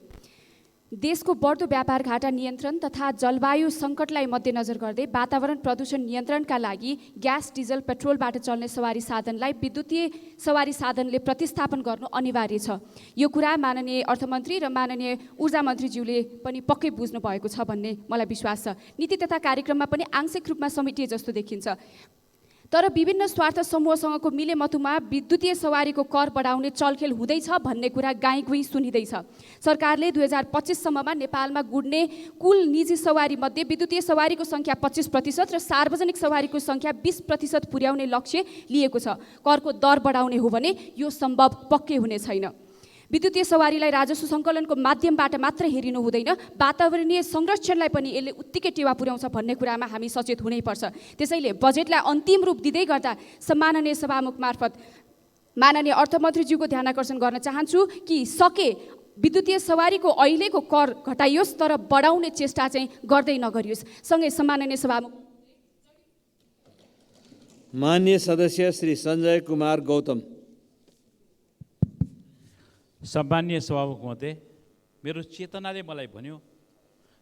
देशको बढ्दो व्यापार घाटा नियन्त्रण तथा जलवायु सङ्कटलाई मध्यनजर गर्दै वातावरण प्रदूषण नियन्त्रणका लागि ग्यास, डिजल, पेट्रोलबाट चल्ने सवारी साधनलाई विद्युतीय सवारी साधनले प्रतिस्थापन गर्नु अनिवार्य छ। यो कुरा माननीय अर्थमन्त्री र माननीय ऊर्जा मन्त्रीज्यूले पनि पक्कै बुझ्नु भएको छ भन्ने मलाई विश्वास छ। नीति तथा कार्यक्रममा पनि आंशिक रूपमा समेटिए जस्तो देखिन्छ। तर विभिन्न स्वार्थ समूहसँगको मिलेमतुमा विद्युतीय सवारीको कर बढाउने चलखेल हुँदैछ भन्ने कुरा गाईगुई सुनिँदैछ। सरकारले 2025 सम्ममा नेपालमा गुड्ने कुल निजी सवारी मध्ये विद्युतीय सवारीको सङ्ख्या 25% र सार्वजनिक सवारीको सङ्ख्या 20% पुर्याउने लक्ष्य लिएको छ। करको दर बढाउने हो भने यो सम्भव पक्कै हुने छैन। विद्युतीय सवारीलाई राजस्व सङ्कलनको माध्यमबाट मात्र हेरिनु हुँदैन, वातावरणीय संरक्षणलाई पनि यसले उत्तिकै टेवा पुर्याउँछ भन्ने कुरामा हामी सचेत हुनैपर्छ। त्यसैले बजेटलाई अन्तिम रूप दिँदै गर्दा सम्माननीय सभामुख मार्फत माननीय अर्थमन्त्रीज्यूको ध्यान आकर्षण गर्न चाहन्छु कि सके विद्युतीय सवारीको अहिलेको कर घटाइयोस्, तर बढाउने चेष्टा चाहिँ गर्दै नगरियोस्। सँगै सम्माननीय सभामुख मान्य सदस्य श्री सञ्जय कुमार गौतम। सम्मानीय सभामुख महोदय, मेरो चेतनाले मलाई भन्यो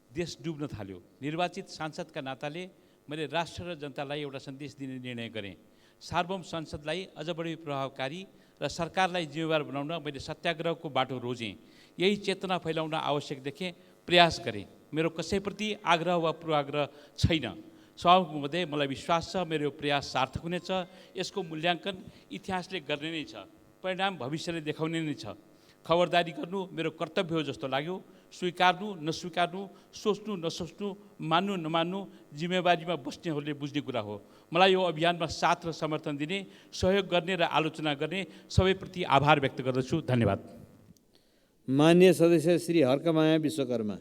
देश डुब्न थाल्यो। निर्वाचित सांसदका नाताले मैले राष्ट्र र जनतालाई एउटा सन्देश दिने निर्णय गरेँ। सार्वभौम संसदलाई अझ बढी प्रभावकारी र सरकारलाई जिम्मेवार बनाउन मैले सत्याग्रहको बाटो रोजेँ। यही चेतना फैलाउन आवश्यक देखेँ, प्रयास गरेँ। मेरो कसैप्रति आग्रह वा पूर्वाग्रह छैन। सभामुख महोदय, मलाई विश्वास छ मेरो प्रयास सार्थक हुनेछ। यसको मूल्याङ्कन इतिहासले गर्ने नै छ, परिणाम भविष्यले देखाउने नै छ। खबरदारी गर्नु मेरो कर्तव्य हो जस्तो लाग्यो। स्वीकार्नु नस्वीकार्नु, सोच्नु नसोच्नु, मान्नु नमान्नु जिम्मेवारीमा बस्नेहरूले बुझ्ने कुरा हो। मलाई यो अभियानमा साथ र समर्थन दिने, सहयोग गर्ने र आलोचना गर्ने सबैप्रति आभार व्यक्त गर्दछु। धन्यवाद। मान्य सदस्य श्री हर्कमाया विश्वकर्मा।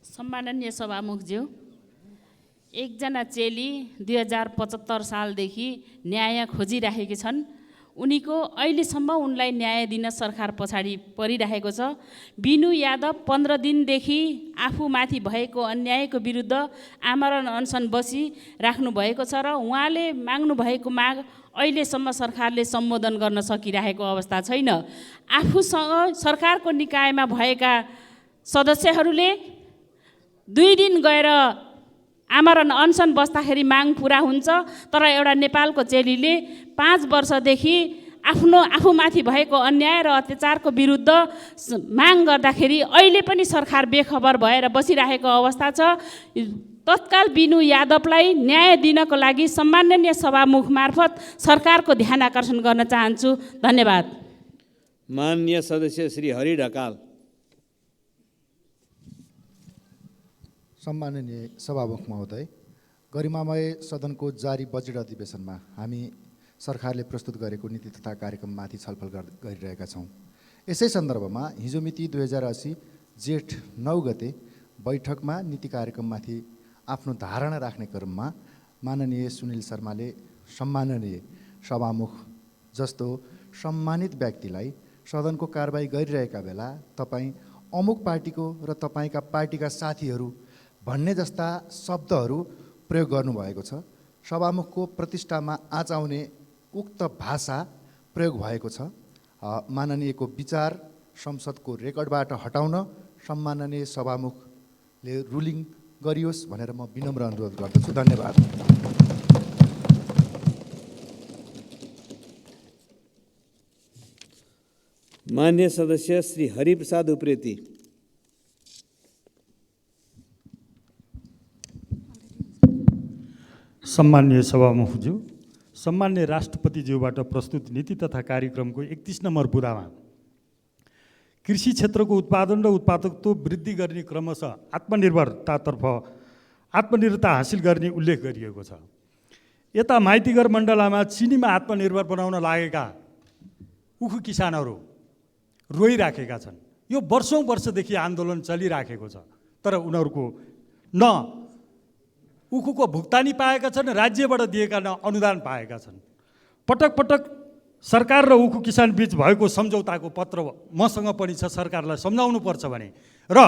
सम्माननीय सभामुखज्यू, एकजना चेली 2075 सालदेखि न्याय खोजिराखेकी छन्। उनीको अहिलेसम्म उनलाई न्याय दिन सरकार पछाडि परिरहेको छ। बिनु यादव 15 दिनदेखि आफूमाथि भएको अन्यायको विरुद्ध आमरण अनसन बसिराख्नु भएको छ र उहाँले माग्नु भएको माग अहिलेसम्म सरकारले सम्बोधन गर्न सकिरहेको अवस्था छैन। आफूसँग सरकारको निकायमा भएका सदस्यहरूले 2 दिन गएर आमरण अनसन बस्दाखेरि माग पुरा हुन्छ। तर एउटा नेपालको चेलीले 5 वर्षदेखि आफूमाथि भएको अन्याय र अत्याचारको विरुद्ध माग गर्दाखेरि अहिले पनि सरकार बेखबर भएर बसिरहेको अवस्था छ। तत्काल बिनु यादवलाई न्याय दिनको लागि सम्माननीय सभामुख मार्फत सरकारको ध्यान आकर्षण गर्न चाहन्छु। धन्यवाद। माननीय सदस्य श्री हरि ढकाल। सम्माननीय सभामुख महोदय, गरिमामय सदनको जारी बजेट अधिवेशनमा हामी सरकारले प्रस्तुत गरेको नीति तथा कार्यक्रममाथि छलफल गरिरहेका छौँ। यसै सन्दर्भमा हिजो मिति 2080 जेठ 9 गते बैठकमा नीति कार्यक्रममाथि आफ्नो धारणा राख्ने क्रममा माननीय सुनिल शर्माले सम्माननीय सभामुख जस्तो सम्मानित व्यक्तिलाई सदनको कारबाही गरिरहेका बेला तपाईँ अमुक पार्टीको र तपाईँका पार्टीका साथीहरू भन्ने जस्ता शब्दहरू प्रयोग गर्नुभएको छ। सभामुखको प्रतिष्ठामा आँच आउने उक्त भाषा प्रयोग भएको छ। माननीयको विचार संसदको रेकर्डबाट हटाउन सम्माननीय सभामुखले रुलिङ गरियोस् भनेर म विनम्र अनुरोध गर्दछु। धन्यवाद। मान्य सदस्य श्री हरिप्रसाद उप्रेती। सम्मान्य सभामुखज्यू, सम्मान्य राष्ट्रपतिज्यूबाट प्रस्तुत नीति तथा कार्यक्रमको 31 नम्बर बुँदामा कृषि क्षेत्रको उत्पादन र उत्पादकत्व वृद्धि गर्ने क्रमशः आत्मनिर्भरता हासिल गर्ने उल्लेख गरिएको छ। यता माइतीघर मण्डलामा चिनीमा आत्मनिर्भर बनाउन लागेका उखु किसानहरू रोइराखेका छन्। यो वर्षौँदेखि आन्दोलन चलिराखेको छ, तर उनीहरूको न उखुको भुक्तानी पाएका छन्, राज्यबाट दिएका न अनुदान पाएका छन्। पटक पटक सरकार र उखु किसान बीच भएको सम्झौताको पत्र मसँग पनि छ। सरकारलाई सम्झाउनु पर्छ भने र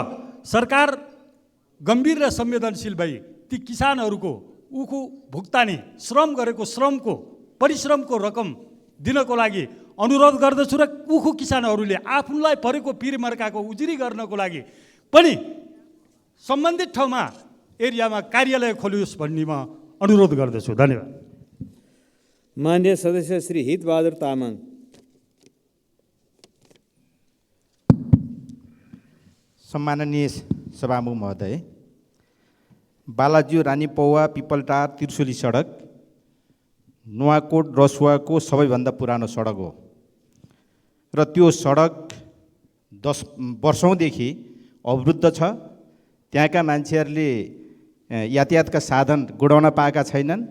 सरकार गम्भीर र संवेदनशील भई ती किसानहरूको उखु भुक्तानी श्रम गरेको परिश्रमको रकम दिनको लागि अनुरोध गर्दछु र उखु किसानहरूले आफूलाई परेको पिरमर्काको उजुरी गर्नको लागि पनि सम्बन्धित ठाउँमा एरियामा कार्यालय खोलियोस् भन्ने म अनुरोध गर्दछु। धन्यवाद। मान्य सदस्य श्री हितबहादुर तामाङ। सम्माननीय सभामुख महोदय, बालाज्यू रानीपौवा पिपलटार त्रिशुली सडक नुवाकोट रसुवाको सबैभन्दा पुरानो सडक हो र त्यो सडक 10 वर्षौँदेखि अवरुद्ध छ। त्यहाँका मान्छेहरूले यातायातका साधन गुडाउन पाएका छैनन्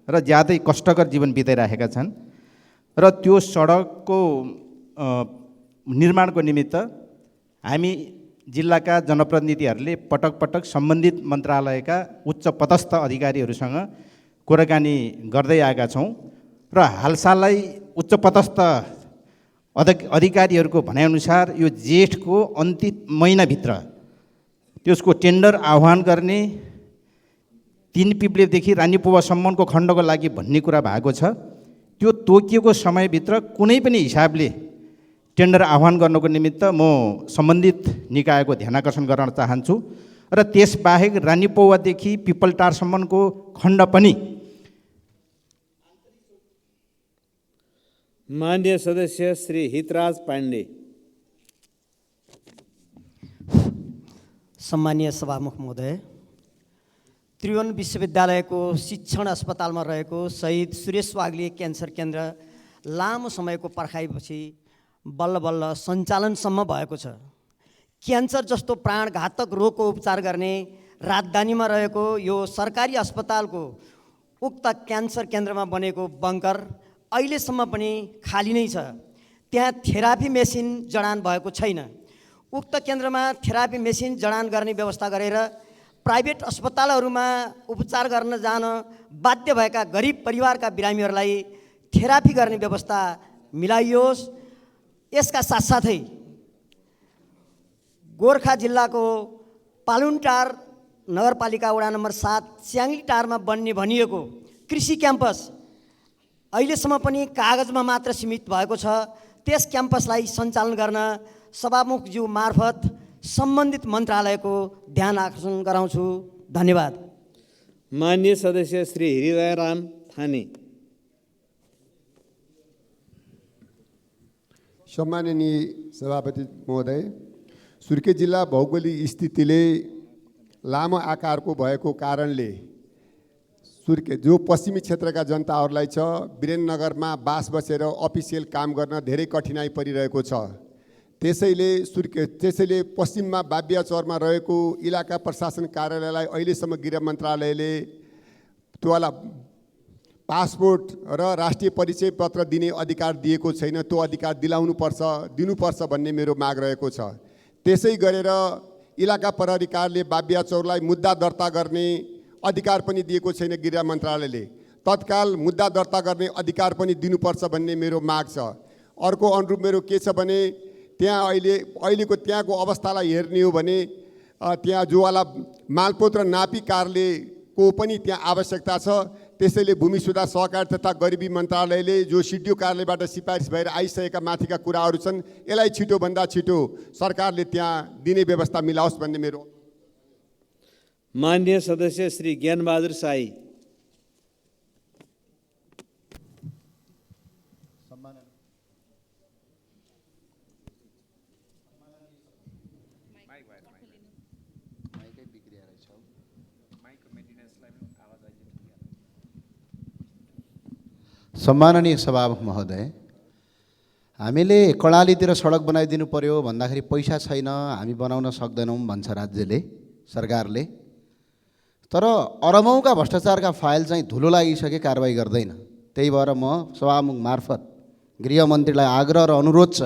र ज्यादै कष्टकर जीवन बिताइरहेका छन् र त्यो सडकको निर्माणको निमित्त हामी जिल्लाका जनप्रतिनिधिहरूले पटक पटक सम्बन्धित मन्त्रालयका उच्च पदस्थ अधिकारीहरूसँग कुराकानी गर्दै आएका छौँ र हालसालै उच्च पदस्थ अधिकारीहरूको भनाइअनुसार यो जेठको अन्तिम महिनाभित्र त्यसको टेन्डर आह्वान गर्ने 3 पिप्लेदेखि रानीपौवासम्मको खण्डको लागि भन्ने कुरा भएको छ। त्यो तोकिएको समयभित्र कुनै पनि हिसाबले टेन्डर आह्वान गर्नको निमित्त म सम्बन्धित निकायको ध्यानाकर्षण गर्न चाहन्छु र त्यसबाहेक रानीपौवादेखि पिपलटारसम्मको खण्ड पनि। मान्य सदस्य श्री हितराज पाण्डे। सम्मानीय सभामुख महोदय, त्रिभुवन विश्वविद्यालयको शिक्षण अस्पतालमा रहेको शहीद सुरेश वाग्ले क्यान्सर केन्द्र लामो समयको पर्खाइपछि बल्ल बल्ल सञ्चालनसम्म भएको छ। क्यान्सर जस्तो प्राणघातक रोगको उपचार गर्ने राजधानीमा रहेको यो सरकारी अस्पतालको उक्त क्यान्सर केन्द्रमा बनेको बङ्कर अहिलेसम्म पनि खाली नै छ। त्यहाँ थेरापी मेसिन जडान भएको छैन। उक्त केन्द्रमा थेरापी मेसिन जडान गर्ने व्यवस्था गरेर प्राइभेट अस्पतालहरूमा उपचार गर्न जान बाध्य भएका गरिब परिवारका बिरामीहरूलाई थेरापी गर्ने व्यवस्था मिलाइयोस्। यसका साथसाथै गोर्खा जिल्लाको पालुनटार नगरपालिका वडा नम्बर 7 स्याङ्लीटारमा बन्ने भनिएको कृषि क्याम्पस अहिलेसम्म पनि कागजमा मात्र सीमित भएको छ। त्यस क्याम्पसलाई सञ्चालन गर्न सभामुखज्यू मार्फत सम्बन्धित मन्त्रालयको ध्यान आकर्षण गराउँछु। धन्यवाद। मान्य सदस्य श्री हृदयराम थाने। सम्माननीय सभापति महोदय, सुर्खेत जिल्ला भौगोलिक स्थितिले लामो आकारको भएको कारणले सुर्खेत जो पश्चिमी क्षेत्रका जनताहरूलाई छ, वीरेन्द्रनगरमा बास बसेर अफिसियल काम गर्न धेरै कठिनाइ परिरहेको छ। त्यसैले पश्चिममा बाबियाचौरमा रहेको इलाका प्रशासन कार्यालयलाई अहिलेसम्म गृह मन्त्रालयले त्योवाला पासपोर्ट र राष्ट्रिय परिचय पत्र दिने अधिकार दिएको छैन। त्यो अधिकार दिनुपर्छ भन्ने मेरो माग रहेको छ। त्यसै गरेर इलाका प्रहरी कार्यालयले बाबियाचौरलाई मुद्दा दर्ता गर्ने अधिकार पनि दिएको छैन गृह मन्त्रालयले। तत्काल मुद्दा दर्ता गर्ने अधिकार पनि दिनुपर्छ भन्ने मेरो माग छ। अर्को अनुरूप मेरो के छ भने त्यहाँ अहिलेको त्यहाँको अवस्थालाई हेर्ने हो भने त्यहाँ जोवाला मालपोत र नापी कार्यालयको पनि त्यहाँ आवश्यकता छ। त्यसैले भूमि सुधार सहकारी तथा गरिबी मन्त्रालयले जो सिडिओ कार्यालयबाट सिफारिस भएर आइसकेका माथिका कुराहरू छन्, यसलाई छिटोभन्दा छिटो सरकारले त्यहाँ दिने व्यवस्था मिलाओस् भन्ने मेरो। मान्य सदस्य श्री ज्ञानबहादुर साई। सम्माननीय सभामुख महोदय, हामीले कर्णालीतिर सडक बनाइदिनु पर्यो भन्दाखेरि पैसा छैन, हामी बनाउन सक्दैनौँ भन्छ राज्यले, सरकारले। तर अरबौँका भ्रष्टाचारका फाइल चाहिँ धुलो लागिसके कारबाही गर्दैन। त्यही भएर म सभामुख मार्फत गृहमन्त्रीलाई आग्रह र अनुरोध छ,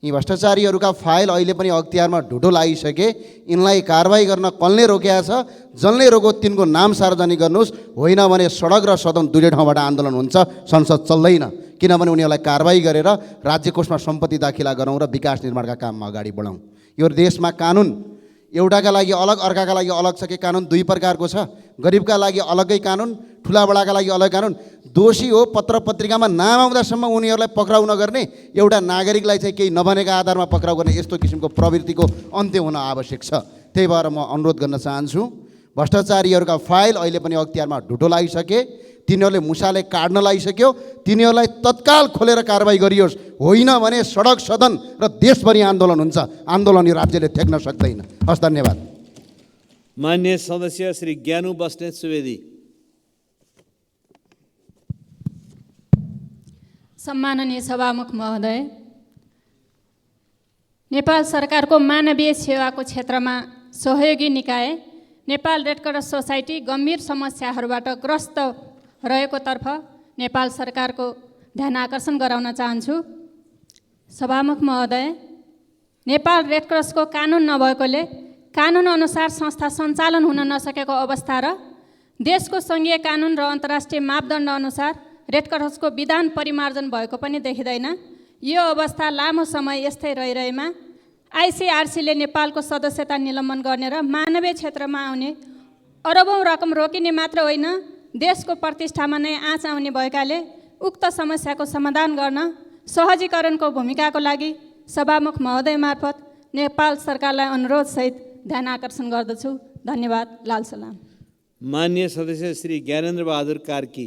यी भ्रष्टाचारीहरूका फाइल अहिले पनि अख्तियारमा ढुढो लागिसके, यिनलाई कारबाही गर्न कसले रोकेको छ, जसले रोक्यो तिनको नाम सार्वजनिक गर्नुहोस्। होइन भने सडक र सदन दुईटै ठाउँबाट आन्दोलन हुन्छ, संसद चल्दैन। किनभने उनीहरूलाई कारबाही गरेर राज्य कोषमा सम्पत्ति दाखिला गरौँ र विकास निर्माणका काममा अगाडि बढाउँ। यो देशमा कानुन एउटाका लागि अलग, अर्काका लागि अलग छ कि कानुन दुई प्रकारको छ। गरिबका लागि अलग्गै कानुन, ठुलाबडाका लागि अलग कानुन। दोषी हो पत्र पत्रिकामा नाम आउँदासम्म उनीहरूलाई पक्राउ नगर्ने, एउटा नागरिकलाई चाहिँ केही नबनेका आधारमा पक्राउ गर्ने, यस्तो किसिमको प्रवृत्तिको अन्त्य हुन आवश्यक छ। त्यही भएर म अनुरोध गर्न चाहन्छु, भ्रष्टाचारीहरूका फाइल अहिले पनि अख्तियारमा ढुटो लागिसके, तिनीहरूले मुसाले काट्न लागिसक्यो, तिनीहरूलाई तत्काल खोलेर कारबाही गरियोस्। होइन भने सडक सदन र देशभरि आन्दोलन हुन्छ। आन्दोलन यो राज्यले थ्याक्न सक्दैन। हस्, धन्यवाद। मान्य सदस्य श्री ज्ञानु बस्नेत सुवेदी। सम्माननीय सभामुख महोदय, नेपाल सरकारको मानवीय सेवाको क्षेत्रमा सहयोगी निकाय नेपाल रेड क्रस सोसाइटी गम्भीर समस्याहरूबाट ग्रस्त रहेको तर्फ नेपाल सरकारको ध्यान आकर्षण गराउन चाहन्छु। सभामुख महोदय, नेपाल रेड क्रसको कानुन नभएकोले कानुन अनुसार संस्था सञ्चालन हुन नसकेको अवस्था र देशको सङ्घीय कानुन र अन्तर्राष्ट्रिय मापदण्ड अनुसार रेड क्रसको विधान परिमार्जन भएको पनि देखिँदैन। यो अवस्था लामो समय यस्तै रहिरहेमा आइसिआरसीले नेपालको सदस्यता निलम्बन गर्ने र मानवीय क्षेत्रमा आउने अरबौँ रकम रोकिने मात्र होइन, देशको प्रतिष्ठामा नै आँच आउने भएकाले उक्त समस्याको समाधान गर्न सहजीकरणको भूमिकाको लागि सभामुख महोदय मार्फत नेपाल सरकारलाई अनुरोधसहित ध्यान आकर्षण गर्दछु। धन्यवाद। लाल सलाम। मान्य सदस्य श्री ज्ञानेन्द्र बहादुर कार्की।